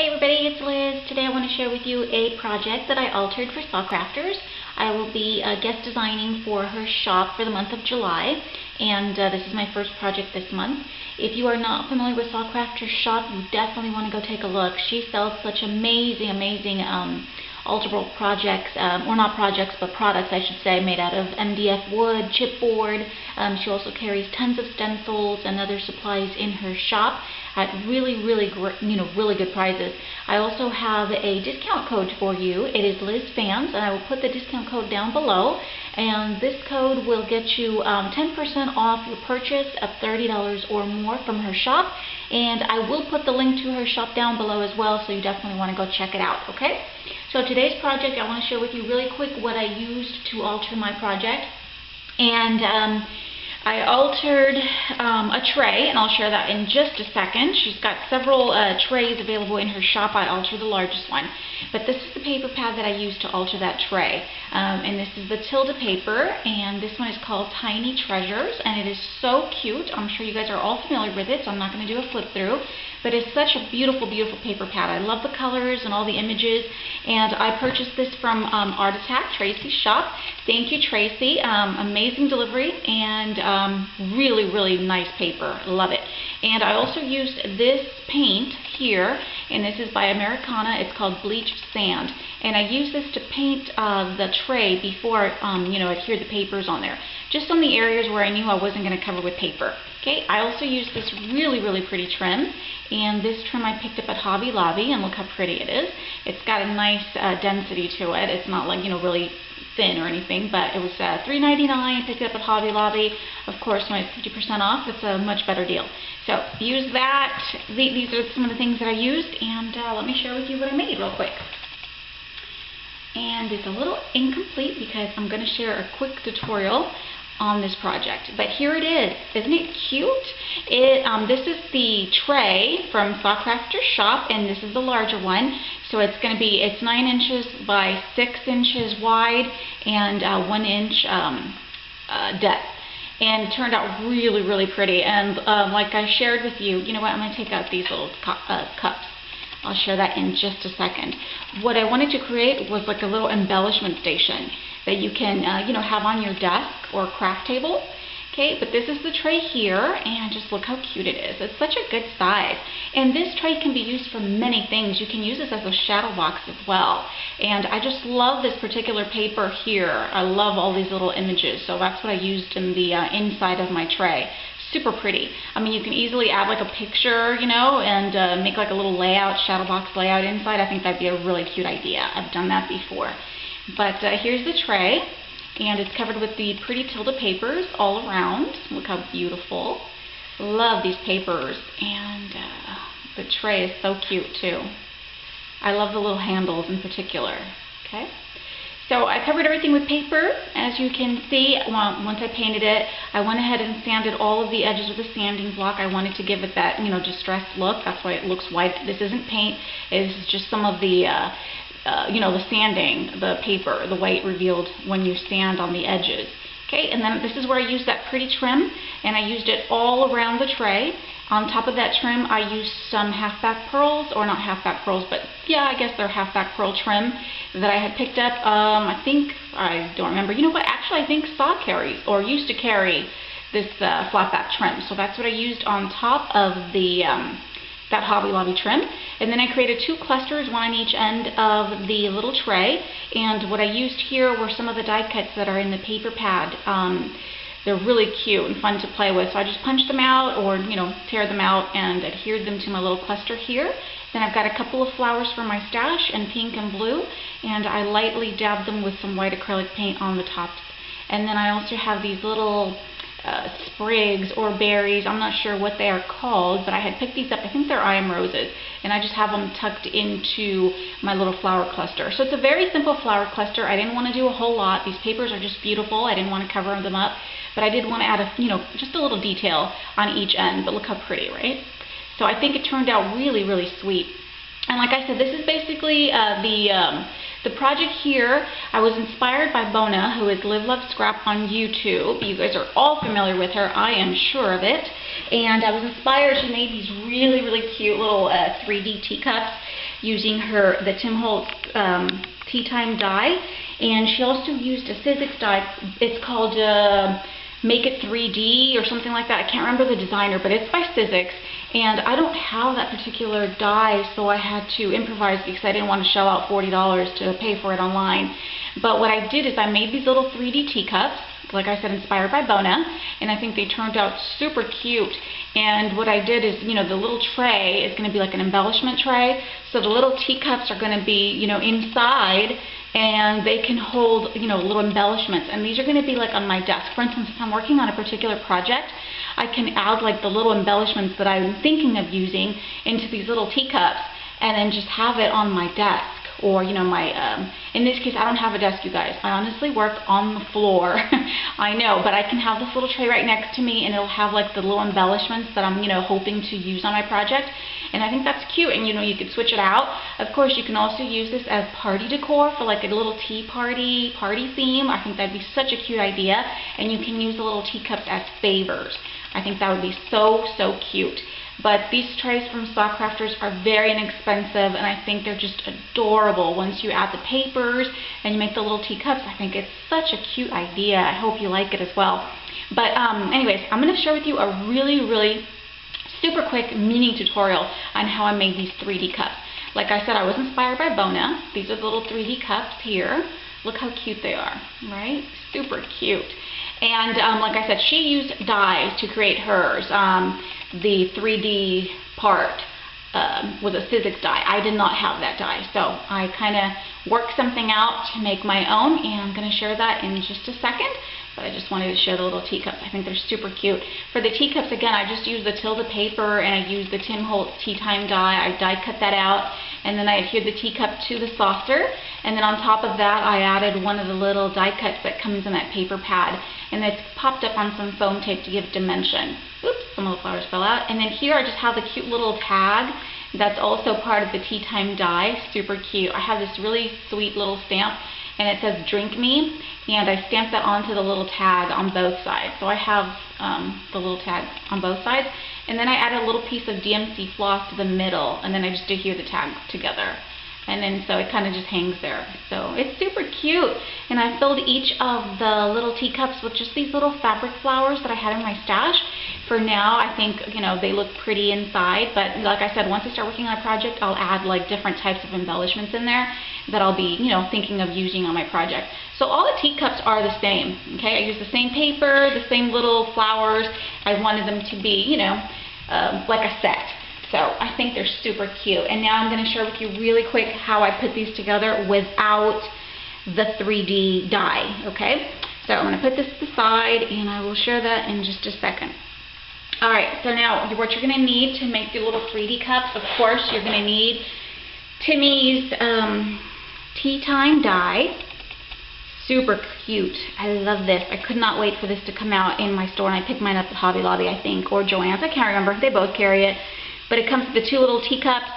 Hey everybody, it's Liz. Today I want to share with you a project that I altered for Saw Crafters. I will be guest designing for her shop for the month of July, and this is my first project this month. If you are not familiar with Saw Crafters shop, you definitely want to go take a look. She sells such amazing alterable projects, or not projects, but products I should say, made out of MDF wood, chipboard. She also carries tons of stencils and other supplies in her shop at really good prices. I also have a discount code for you. It is LizFans, and I will put the discount code down below. And this code will get you 10% off your purchase of $30 or more from her shop. And I will put the link to her shop down below as well, so you definitely want to go check it out, okay? So today's project, I want to share with you really quick what I used to alter my project. And I altered a tray, and I'll share that in just a second. She's got several trays available in her shop. I altered the largest one. But this is the paper pad that I used to alter that tray. And this is the Tilda paper, and this one is called Tiny Treasures, and it is so cute. I'm sure you guys are all familiar with it, so I'm not going to do a flip through. But it's such a beautiful paper pad. I love the colors and all the images, and I purchased this from Art Attack, Tracy's shop. Thank you, Tracy. Amazing delivery, and really nice paper. Love it. And I also used this paint here, and this is by Americana. It's called Bleached Sand, and I used this to paint the tray before I adhered the papers on there, just on the areas where I knew I wasn't going to cover with paper. Okay, I also used this really pretty trim, and this trim I picked up at Hobby Lobby, and look how pretty it is. It's got a nice density to it. It's not like, really thin or anything, but it was $3.99. Picked it up at Hobby Lobby. Of course, when it's 50% off, it's a much better deal. So use that. These are some of the things that I used, and let me share with you what I made real quick. And it's a little incomplete because I'm going to share a quick tutorial on this project, but here it is. Isn't it cute? This is the tray from Saw Crafters shop, and this is the larger one. So it's 9 inches by 6 inches wide and 1 inch depth, and it turned out really pretty. And like I shared with you, you know what? I'm going to take out these little cups. I'll share that in just a second. What I wanted to create was like a little embellishment station that you can, have on your desk or craft table. Okay, but this is the tray here, and just look how cute it is. It's such a good size. And this tray can be used for many things. You can use this as a shadow box as well. And I just love this particular paper here. I love all these little images, so that's what I used in the inside of my tray. Super pretty. I mean, you can easily add like a picture, and make like a little layout, shadow box layout inside. I think that'd be a really cute idea. I've done that before. But here's the tray, and it's covered with the pretty Tilda papers all around. Look how beautiful. Love these papers, and the tray is so cute too. I love the little handles in particular. Okay. So I covered everything with paper. As you can see, once I painted it, I went ahead and sanded all of the edges with a sanding block. I wanted to give it that, distressed look. That's why it looks white. This isn't paint. This is just some of the, the sanding, the paper, the white revealed when you sand on the edges. Okay, and then this is where I used that pretty trim, and I used it all around the tray. On top of that trim, I used some half-back pearls, or not half-back pearls, but yeah, I guess they're half-back pearl trim that I had picked up. I don't remember. You know what? Actually, I think Saw carries, or used to carry, this flat-back trim. So that's what I used on top of the that Hobby Lobby trim. And then I created 2 clusters, one on each end of the little tray. And what I used here were some of the die cuts that are in the paper pad. They're really cute and fun to play with. So I just punched them out, or tear them out, and adhered them to my little cluster here. Then I've got a couple of flowers for my stash in pink and blue, and I lightly dabbed them with some white acrylic paint on the tops. And then I also have these little sprigs or berries. I'm not sure what they are called, but I had picked these up. I think they're I Am Roses, and I just have them tucked into my little flower cluster. So it's a very simple flower cluster. I didn't want to do a whole lot. These papers are just beautiful. I didn't want to cover them up, but I did want to add just a little detail on each end. But look how pretty, right? So I think it turned out really sweet. And like I said, this is basically the project here. I was inspired by Bona, who is Live Love Scrap on YouTube. You guys are all familiar with her, I am sure of it. And I was inspired. She made these really cute little 3D teacups using the Tim Holtz Tea Time die, and she also used a Sizzix die. It's called Make It 3D or something like that. I can't remember the designer, but it's by Sizzix, and I don't have that particular die, so I had to improvise because I didn't want to shell out $40 to pay for it online. But what I did is I made these little 3D teacups, like I said, inspired by Bona, and I think they turned out super cute. And what I did is, the little tray is going to be like an embellishment tray, so the little teacups are going to be, inside, and they can hold, little embellishments. And these are going to be like on my desk. For instance, if I'm working on a particular project, I can add like the little embellishments that I'm thinking of using into these little teacups, and then just have it on my desk. Or, in this case, I don't have a desk, you guys. I honestly work on the floor. I know, but I can have this little tray right next to me, and it'll have like the little embellishments that I'm, hoping to use on my project. And I think that's cute, and you could switch it out. Of course, you can also use this as party decor for like a little tea party theme. I think that'd be such a cute idea. And you can use the little teacups as favors. I think that would be so, so cute. But these trays from Sock Crafters are very inexpensive, and I think they're just adorable. Once you add the papers and you make the little teacups, I think it's such a cute idea. I hope you like it as well. But anyways, I'm going to share with you a really, really super quick mini tutorial on how I made these 3D cups. Like I said, I was inspired by Bona. These are the little 3D cups here. Look how cute they are, right? Super cute. And like I said, she used dies to create hers. The 3D part was a Sizzix die. I did not have that die, so I kind of worked something out to make my own, and I'm going to share that in just a second. But I just wanted to show the little teacups. I think they're super cute. For the teacups, again, I just used the Tilda paper, and I used the Tim Holtz Tea Time die. I die cut that out, and then I adhered the teacup to the saucer, and then on top of that, I added one of the little die cuts that comes in that paper pad, and it's popped up on some foam tape to give dimension. Oops, some of the flowers fell out. And then here I just have the cute little tag that's also part of the Tea Time die. Super cute. I have this really sweet little stamp, and it says "Drink Me," and I stamped that onto the little tag on both sides. So I have the little tag on both sides, and then I added a little piece of DMC floss to the middle, and then I just adhere the tag together. And then so it kind of just hangs there. So it's super cute. And I filled each of the little teacups with just these little fabric flowers that I had in my stash. For now, I think, they look pretty inside. But like I said, once I start working on a project, I'll add like different types of embellishments in there that I'll be, thinking of using on my project. So all the teacups are the same. Okay, I used the same paper, the same little flowers. I wanted them to be, like a set. So I think they're super cute. And now I'm going to share with you really quick how I put these together without the 3D die, okay? So I'm going to put this aside, and I will share that in just a second. Alright, so now what you're going to need to make your little 3D cups, of course, you're going to need Timmy's Tea Time die. Super cute. I love this. I could not wait for this to come out in my store, and I picked mine up at Hobby Lobby, I think, or Joann's. I can't remember. They both carry it. But it comes with the two little teacups,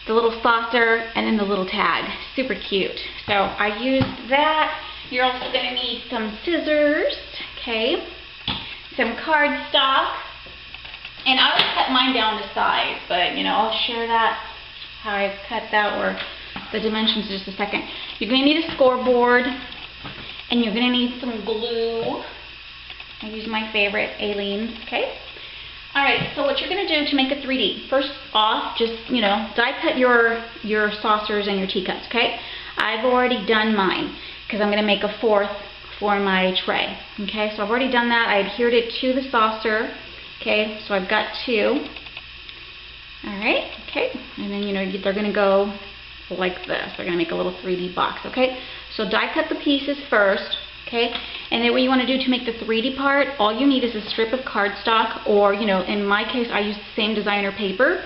the little saucer, and then the little tag. Super cute. So I used that. You're also going to need some scissors, okay, some cardstock, and I would cut mine down to size, but I'll share that, how I cut that, or the dimensions in just a second. You're going to need a scoreboard, and you're going to need some glue. I use my favorite, Aleene's, okay? Alright, so what you're going to do to make a 3D, first off, just, die cut your saucers and your teacups, okay? I've already done mine, because I'm going to make a fourth for my tray, okay? So I've already done that. I adhered it to the saucer, okay? So I've got two. Alright, okay? And then, they're going to go like this. They're going to make a little 3D box, okay? So die cut the pieces first. Okay, and then what you want to do to make the 3D part, all you need is a strip of cardstock, or, in my case, I use the same designer paper.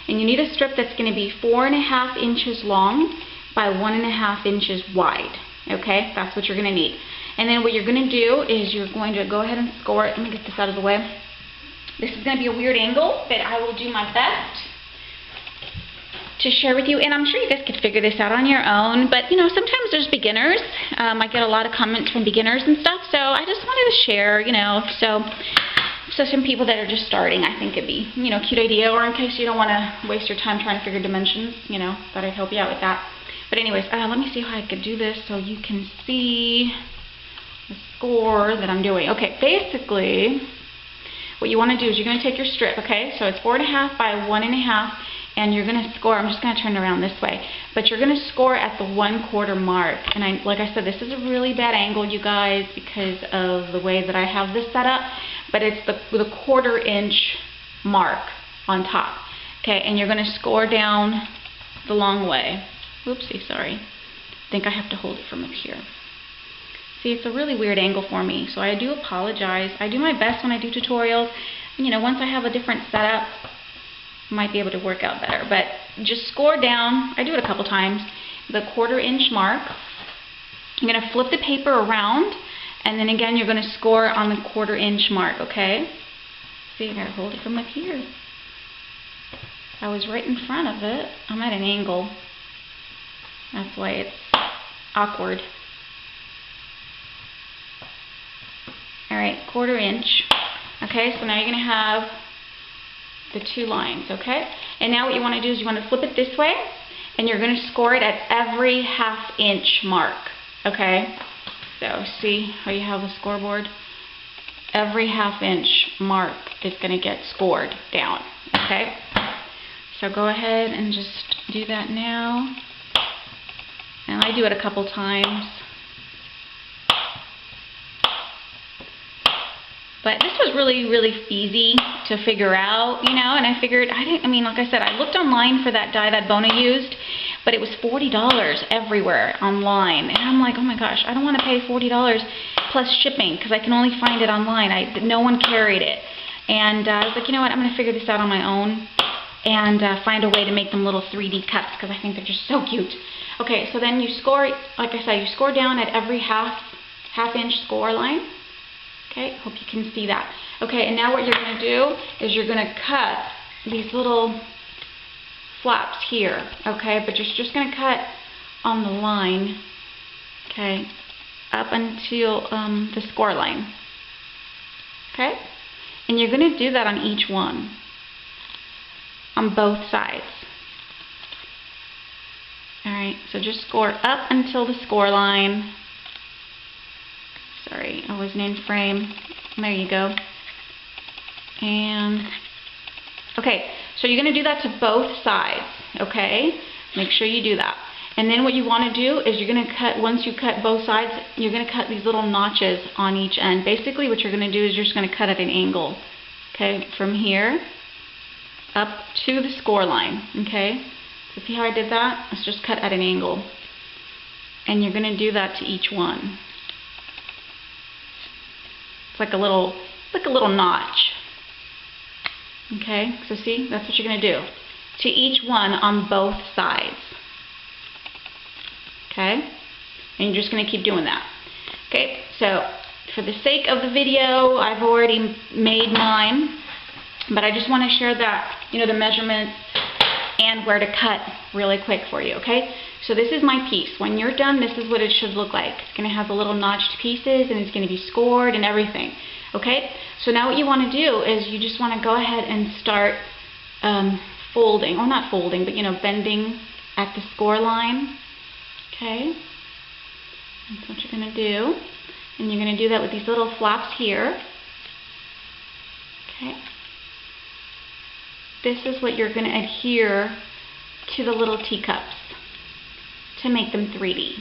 And you need a strip that's going to be 4.5 inches long by 1.5 inches wide. Okay, that's what you're going to need. And then what you're going to do is you're going to go ahead and score it. Let me get this out of the way. This is going to be a weird angle, but I will do my best to share with you, and I'm sure you guys could figure this out on your own, but sometimes there's beginners. I get a lot of comments from beginners and stuff, so I just wanted to share, so So some people that are just starting, I think it'd be, you know, a cute idea, or in case you don't want to waste your time trying to figure dimensions, you know, thought I'd help you out with that. But anyways, let me see how I could do this so you can see the score that I'm doing. Okay, basically, what you want to do is you're going to take your strip, okay? So it's 4.5 by 1.5, and you're going to score. I'm just going to turn it around this way, but you're going to score at the 1/4 mark. And like I said, this is a really bad angle, you guys, because of the way that I have this set up. But it's the 1/4 inch mark on top, okay? And you're going to score down the long way. Oopsie, sorry. I think I have to hold it from up here. See, it's a really weird angle for me, so I do apologize. I do my best when I do tutorials. You know, once I have a different setup, I might be able to work out better. But just score down. I do it a couple times. The 1/4 inch mark. I'm going to flip the paper around, and then again, you're going to score on the 1/4 inch mark, okay? See, I got to hold it from up here. I was right in front of it. I'm at an angle. That's why it's awkward. Alright, 1/4 inch. Okay, so now you're going to have the 2 lines, okay? And now what you want to do is you want to flip it this way, and you're going to score it at every 1/2 inch mark, okay? So see how you have the scoreboard? Every 1/2 inch mark is going to get scored down, okay? So go ahead and just do that now. And I do it a couple times. But this was really, really easy to figure out, you know, and I figured, like I said, I looked online for that die that Bona used, but it was $40 everywhere online. And I'm like, oh my gosh, I don't want to pay $40 plus shipping, because I can only find it online. No one carried it. And I was like, you know what, I'm going to figure this out on my own and find a way to make them little 3D cups, because I think they're just so cute. Okay, so then you score, like I said, you score down at every half inch score line. Okay, hope you can see that. Okay, and now what you're going to do is you're going to cut these little flaps here, okay? But you're just going to cut on the line, okay, up until the score line, okay? And you're going to do that on each one, on both sides. Alright, so just score up until the score line. Sorry, I wasn't in frame. There you go. And, okay, so you're going to do that to both sides, okay? Make sure you do that. And then what you want to do is you're going to cut, once you cut both sides, you're going to cut these little notches on each end. Basically what you're going to do is you're just going to cut at an angle, okay? From here up to the score line, okay? So see how I did that? Let's just cut at an angle. And you're going to do that to each one. It's like a little notch. Okay, so see, that's what you're going to do to each one on both sides. Okay, and you're just going to keep doing that. Okay, so for the sake of the video, I've already made mine, but I just want to share that, you know, the measurements and where to cut really quick for you. Okay, so this is my piece. When you're done, this is what it should look like. It's going to have the little notched pieces, and it's going to be scored and everything. Okay, so now what you want to do is you just want to go ahead and start folding, or not folding, but, you know, bending at the score line. Okay, that's what you're going to do, and you're going to do that with these little flaps here. Okay, this is what you're going to adhere to the little teacups to make them 3D.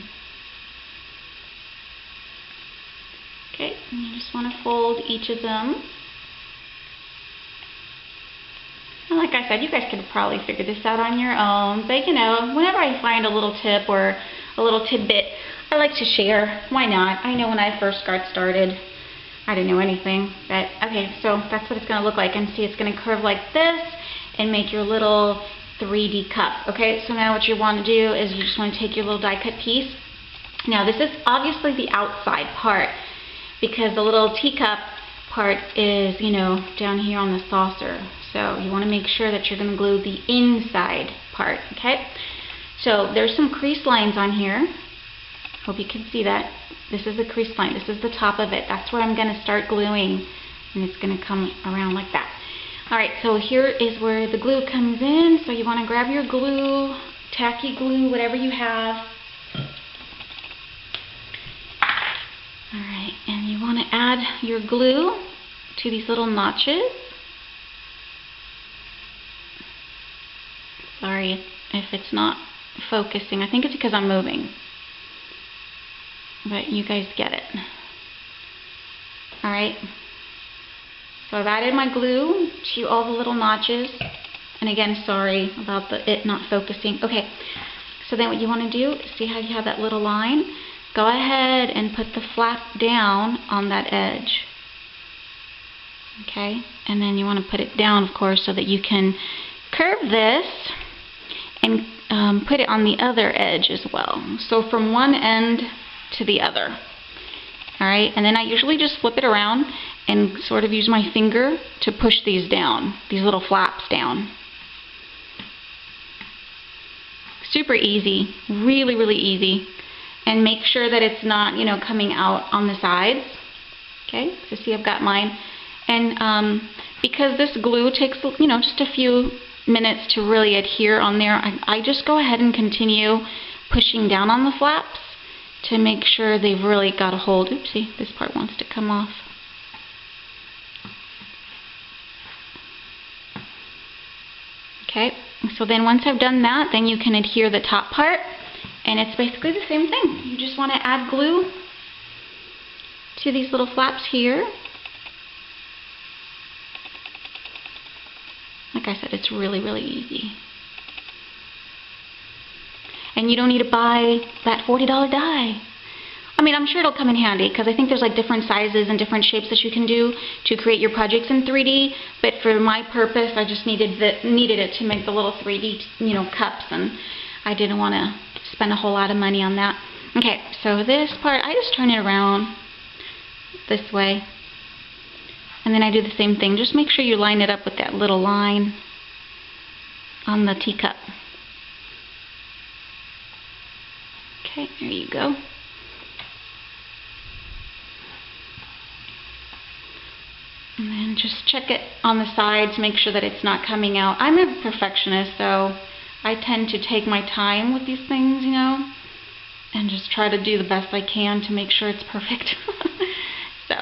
Okay, and you just want to fold each of them. And like I said, you guys could probably figure this out on your own, but you know, whenever I find a little tip or a little tidbit, I like to share. Why not? I know when I first got started, I didn't know anything. But okay, so that's what it's going to look like. And see, it's going to curve like this and make your little 3D cup. Okay, so now what you want to do is you just want to take your little die cut piece. Now this is obviously the outside part, because the little teacup part is, you know, down here on the saucer. So you want to make sure that you're going to glue the inside part, okay? So there's some crease lines on here. Hope you can see that. This is the crease line. This is the top of it. That's where I'm going to start gluing and it's going to come around like that. Alright, so here is where the glue comes in. So you want to grab your glue, tacky glue, whatever you have. Alright, and you want to add your glue to these little notches. Sorry if it's not focusing. I think it's because I'm moving. But you guys get it. Alright. So I've added my glue to all the little notches. And again, sorry about it not focusing. Okay. So then what you want to do, see how you have that little line? Go ahead and put the flap down on that edge. Okay. And then you want to put it down, of course, so that you can curve this and put it on the other edge as well. So from one end to the other. Alright, and then I usually just flip it around and sort of use my finger to push these down, these little flaps down. Super easy, really, really easy. And make sure that it's not, you know, coming out on the sides. Okay, so see I've got mine. And because this glue takes, you know, just a few minutes to really adhere on there, I just go ahead and continue pushing down on the flaps to make sure they've really got a hold. Oopsie, this part wants to come off. Okay, so then once I've done that, then you can adhere the top part, and it's basically the same thing. You just want to add glue to these little flaps here. Like I said, it's really, really easy. And you don't need to buy that $40 die. I mean, I'm sure it'll come in handy because I think there's like different sizes and different shapes that you can do to create your projects in 3D. But for my purpose, I just needed it to make the little 3D, you know, cups, and I didn't want to spend a whole lot of money on that. Okay, so this part, I just turn it around this way. And then I do the same thing. Just make sure you line it up with that little line on the teacup. Okay, there you go. And then just check it on the sides, make sure that it's not coming out. I'm a perfectionist, so I tend to take my time with these things, you know, and just try to do the best I can to make sure it's perfect. So,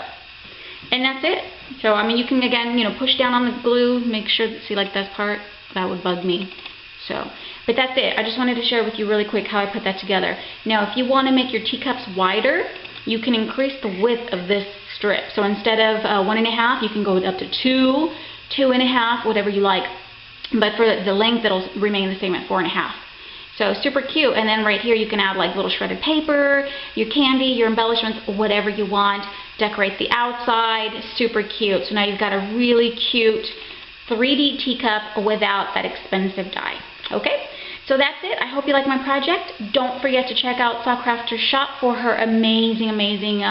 and that's it. So, I mean, you can, again, you know, push down on the glue, make sure, see, like this part, that would bug me. So, but that's it. I just wanted to share with you really quick how I put that together. Now, if you want to make your teacups wider, you can increase the width of this strip. So instead of 1.5, you can go up to 2, 2.5, whatever you like. But for the length, it'll remain the same at 4.5. So super cute. And then right here, you can add like little shredded paper, your candy, your embellishments, whatever you want. Decorate the outside. Super cute. So now you've got a really cute 3D teacup without that expensive die. Okay? So that's it. I hope you like my project. Don't forget to check out Sawcrafter's shop for her amazing, amazing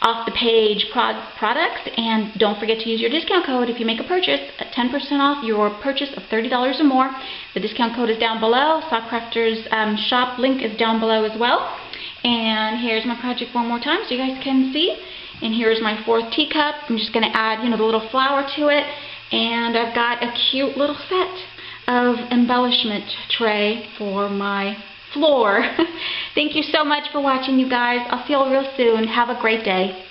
off-the-page products. And don't forget to use your discount code if you make a purchase at 10% off your purchase of $30 or more. The discount code is down below. Sawcrafter's shop link is down below as well. And here's my project one more time so you guys can see. And here's my 4th teacup. I'm just going to add, you know, the little flower to it. And I've got a cute little set of embellishment tray for my floor. Thank you so much for watching, you guys. I'll see you all real soon. Have a great day.